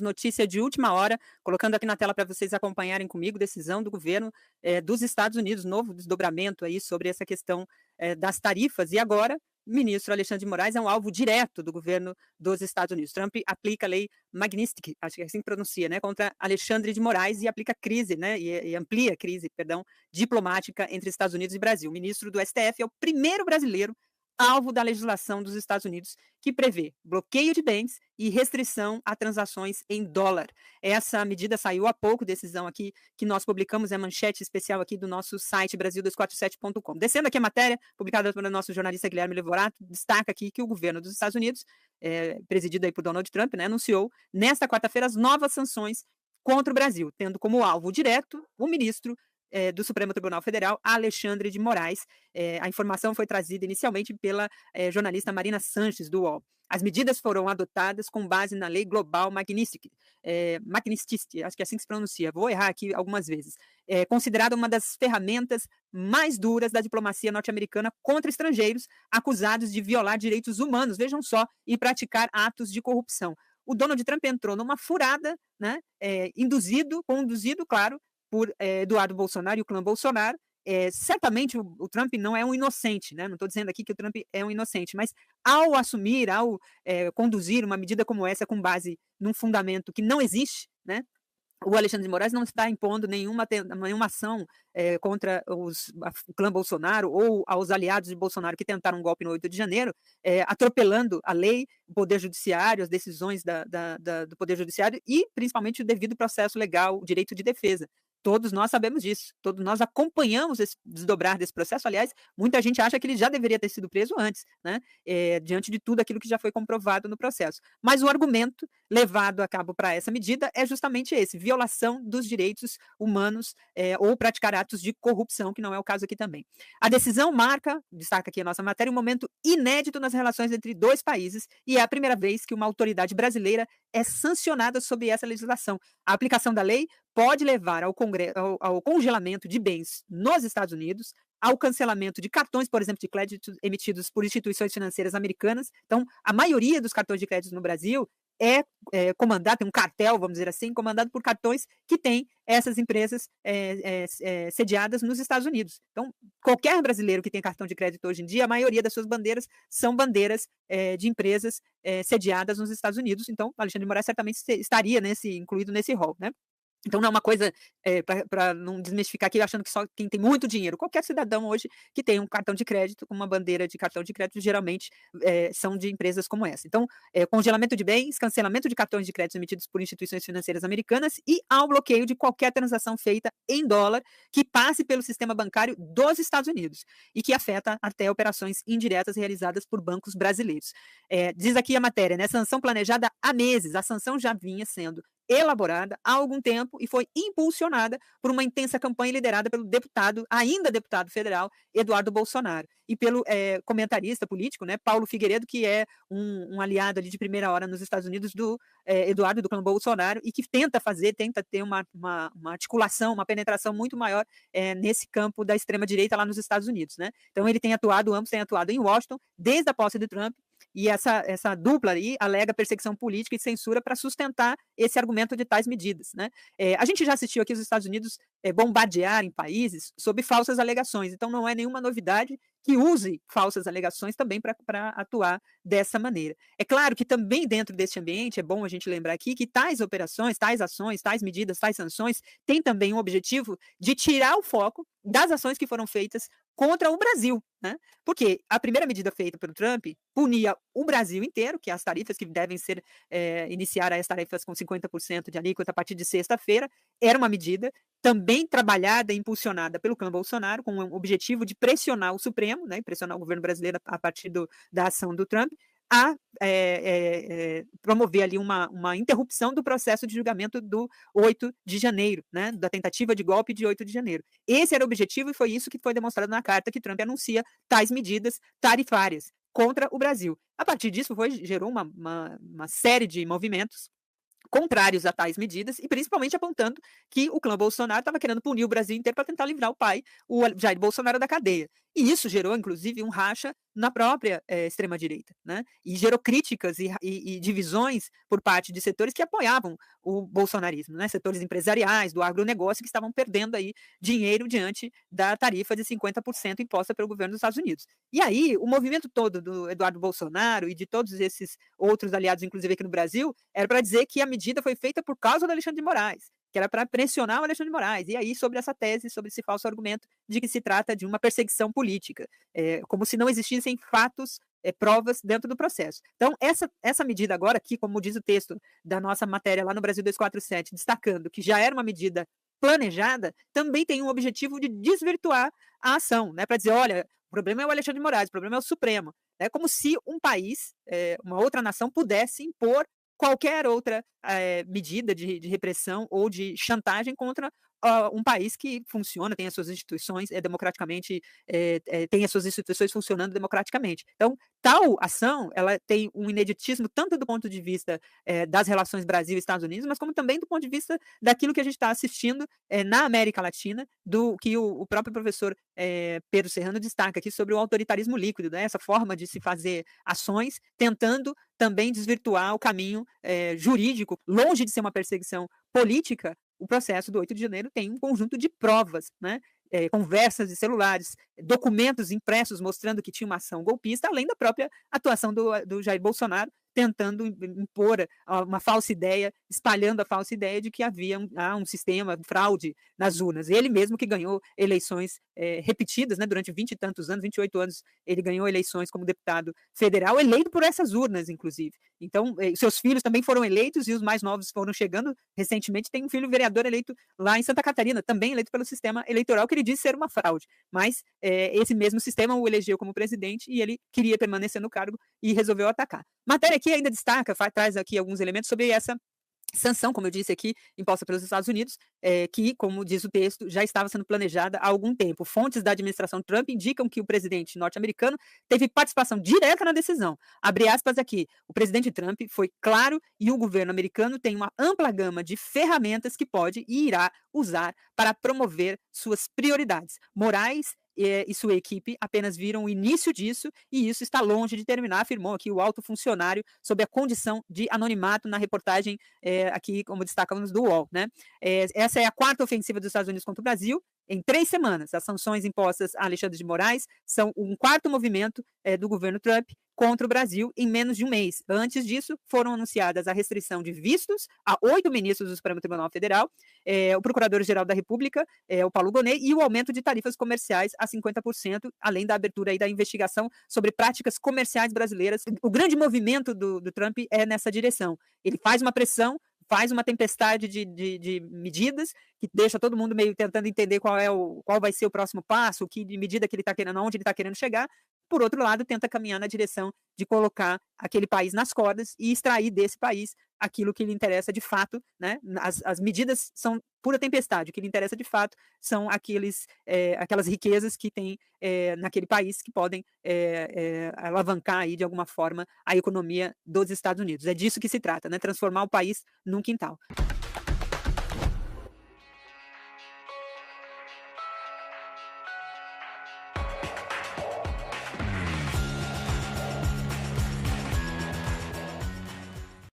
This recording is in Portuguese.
notícia de última hora, colocando aqui na tela para vocês acompanharem comigo, decisão do governo dos Estados Unidos, novo desdobramento aí sobre essa questão das tarifas. E agora, o ministro Alexandre de Moraes é um alvo direto do governo dos Estados Unidos. Trump aplica a lei Magnitsky, acho que é assim que pronuncia, né, contra Alexandre de Moraes e aplica crise, né, e amplia a crise, perdão, diplomática entre Estados Unidos e Brasil. O ministro do STF é o primeiro brasileiro alvo da legislação dos Estados Unidos, que prevê bloqueio de bens e restrição a transações em dólar. Essa medida saiu há pouco, decisão aqui que nós publicamos, é a manchete especial aqui do nosso site Brasil247.com. Descendo aqui a matéria, publicada pelo nosso jornalista Guilherme Levorato, destaca aqui que o governo dos Estados Unidos, presidido aí por Donald Trump, né, anunciou nesta quarta-feira as novas sanções contra o Brasil, tendo como alvo direto o ministro do Supremo Tribunal Federal, Alexandre de Moraes. A informação foi trazida inicialmente pela jornalista Marina Sanches, do UOL. As medidas foram adotadas com base na lei global Magnitsky, acho que é assim que se pronuncia, vou errar aqui algumas vezes, considerada uma das ferramentas mais duras da diplomacia norte-americana contra estrangeiros acusados de violar direitos humanos, vejam só, e praticar atos de corrupção. O Donald Trump entrou numa furada, né, conduzido, claro, por Eduardo Bolsonaro e o clã Bolsonaro. Certamente o Trump não é um inocente, né? Não estou dizendo aqui que o Trump é um inocente, mas ao assumir, ao conduzir uma medida como essa com base num fundamento que não existe, né? O Alexandre de Moraes não está impondo nenhuma ação contra o clã Bolsonaro ou aos aliados de Bolsonaro que tentaram um golpe no 8 de janeiro, atropelando a lei, o Poder Judiciário, as decisões do Poder Judiciário e, principalmente, o devido processo legal, o direito de defesa. Todos nós sabemos disso, todos nós acompanhamos esse desdobrar desse processo. Aliás, muita gente acha que ele já deveria ter sido preso antes, né? Diante de tudo aquilo que já foi comprovado no processo. Mas o argumento levado a cabo para essa medida é justamente esse: violação dos direitos humanos ou praticar atos de corrupção, que não é o caso aqui também. A decisão marca, destaca aqui a nossa matéria, um momento inédito nas relações entre dois países e é a primeira vez que uma autoridade brasileira é sancionada sob essa legislação. A aplicação da lei pode levar ao congelamento de bens nos Estados Unidos, ao cancelamento de cartões, por exemplo, de crédito emitidos por instituições financeiras americanas. Então, a maioria dos cartões de crédito no Brasil é comandado, tem um cartel, vamos dizer assim, comandado por cartões que têm essas empresas sediadas nos Estados Unidos. Então, qualquer brasileiro que tem cartão de crédito hoje em dia, a maioria das suas bandeiras são bandeiras de empresas sediadas nos Estados Unidos. Então, Alexandre de Moraes certamente estaria incluído nesse rol, né? Então, não é uma coisa, para não desmistificar aqui, achando que só quem tem muito dinheiro. Qualquer cidadão hoje que tem um cartão de crédito, uma bandeira de cartão de crédito, geralmente são de empresas como essa. Então, congelamento de bens, cancelamento de cartões de crédito emitidos por instituições financeiras americanas e ao bloqueio de qualquer transação feita em dólar que passe pelo sistema bancário dos Estados Unidos e que afeta até operações indiretas realizadas por bancos brasileiros. Diz aqui a matéria, né? Sanção planejada há meses. A sanção já vinha sendo elaborada há algum tempo e foi impulsionada por uma intensa campanha liderada pelo ainda deputado federal, Eduardo Bolsonaro, e pelo comentarista político, né, Paulo Figueiredo, que é um aliado ali de primeira hora nos Estados Unidos do Eduardo, do clã Bolsonaro, e que tenta ter uma articulação, uma penetração muito maior nesse campo da extrema-direita lá nos Estados Unidos, né? Então ambos têm atuado em Washington desde a posse de Trump. E essa dupla aí alega perseguição política e censura para sustentar esse argumento de tais medidas, né? A gente já assistiu aqui os Estados Unidos bombardearem países sob falsas alegações, então não é nenhuma novidade que use falsas alegações também para atuar dessa maneira. É claro que também dentro desse ambiente, é bom a gente lembrar aqui que tais operações, tais ações, tais medidas, tais sanções têm também um objetivo de tirar o foco das ações que foram feitas contra o Brasil, né? Porque a primeira medida feita pelo Trump punia o Brasil inteiro, que é as tarifas que devem iniciar as tarifas com 50% de alíquota a partir de sexta-feira, era uma medida também trabalhada e impulsionada pelo clã Bolsonaro, com o objetivo de pressionar o Supremo, né, pressionar o governo brasileiro a partir da ação do Trump, a promover ali uma interrupção do processo de julgamento do 8 de janeiro, né, da tentativa de golpe de 8 de janeiro. Esse era o objetivo e foi isso que foi demonstrado na carta que Trump anuncia tais medidas tarifárias contra o Brasil. A partir disso, gerou uma série de movimentos contrários a tais medidas e principalmente apontando que o clã Bolsonaro estava querendo punir o Brasil inteiro para tentar livrar o pai, o Jair Bolsonaro, da cadeia. E isso gerou, inclusive, um racha na própria extrema-direita, né? E gerou críticas e divisões por parte de setores que apoiavam o bolsonarismo, né? Setores empresariais, do agronegócio, que estavam perdendo aí dinheiro diante da tarifa de 50% imposta pelo governo dos Estados Unidos. E aí, o movimento todo do Eduardo Bolsonaro e de todos esses outros aliados, inclusive aqui no Brasil, era para dizer que a medida foi feita por causa do Alexandre de Moraes, que era para pressionar o Alexandre de Moraes. E aí, sobre essa tese, sobre esse falso argumento de que se trata de uma perseguição política, como se não existissem fatos, provas dentro do processo. Então, essa medida agora, aqui, como diz o texto da nossa matéria lá no Brasil 247, destacando que já era uma medida planejada, também tem um objetivo de desvirtuar a ação, né? Para dizer, olha, o problema é o Alexandre de Moraes, o problema é o Supremo. É como se um país, uma outra nação, pudesse impor qualquer outra medida de repressão ou de chantagem contra um país que funciona, tem as suas instituições democraticamente, tem as suas instituições funcionando democraticamente. Então, tal ação, ela tem um ineditismo tanto do ponto de vista das relações Brasil e Estados Unidos, mas como também do ponto de vista daquilo que a gente está assistindo na América Latina, do que o próprio professor Pedro Serrano destaca aqui sobre o autoritarismo líquido, né? Essa forma de se fazer ações tentando também desvirtuar o caminho jurídico, longe de ser uma perseguição política. O processo do 8 de janeiro tem um conjunto de provas, né? Conversas de celulares, documentos impressos mostrando que tinha uma ação golpista, além da própria atuação do Jair Bolsonaro, tentando impor uma falsa ideia, espalhando a falsa ideia de que havia um sistema de fraude nas urnas. Ele mesmo que ganhou eleições repetidas, né, durante 20 e tantos anos, 28 anos, ele ganhou eleições como deputado federal, eleito por essas urnas, inclusive. Então, seus filhos também foram eleitos e os mais novos foram chegando. Recentemente tem um filho vereador eleito lá em Santa Catarina, também eleito pelo sistema eleitoral, que ele diz ser uma fraude. Mas esse mesmo sistema o elegeu como presidente e ele queria permanecer no cargo e resolveu atacar. Matéria aqui ainda destaca, traz aqui alguns elementos sobre essa sanção, como eu disse aqui, imposta pelos Estados Unidos, que, como diz o texto, já estava sendo planejada há algum tempo. Fontes da administração Trump indicam que o presidente norte-americano teve participação direta na decisão. Abre aspas aqui, o presidente Trump foi claro e o governo americano tem uma ampla gama de ferramentas que pode e irá usar para promover suas prioridades morais e sua equipe apenas viram o início disso e isso está longe de terminar, afirmou aqui o alto funcionário sob a condição de anonimato na reportagem aqui, como destacamos, do UOL, né? Essa é a quarta ofensiva dos Estados Unidos contra o Brasil em 3 semanas. As sanções impostas a Alexandre de Moraes são um quarto movimento do governo Trump contra o Brasil em menos de um mês. Antes disso, foram anunciadas a restrição de vistos a 8 ministros do Supremo Tribunal Federal, o Procurador-Geral da República, o Paulo Gonet, e o aumento de tarifas comerciais a 50%, além da abertura aí da investigação sobre práticas comerciais brasileiras. O grande movimento do Trump é nessa direção. Ele faz uma pressão, faz uma tempestade de medidas que deixa todo mundo meio tentando entender qual vai ser o próximo passo, que medida que ele está querendo, aonde ele está querendo chegar. Por outro lado, tenta caminhar na direção de colocar aquele país nas cordas e extrair desse país aquilo que lhe interessa de fato, né? As medidas são pura tempestade, o que lhe interessa de fato são aquelas riquezas que tem naquele país que podem alavancar aí, de alguma forma, a economia dos Estados Unidos. É disso que se trata, né? Transformar o país num quintal.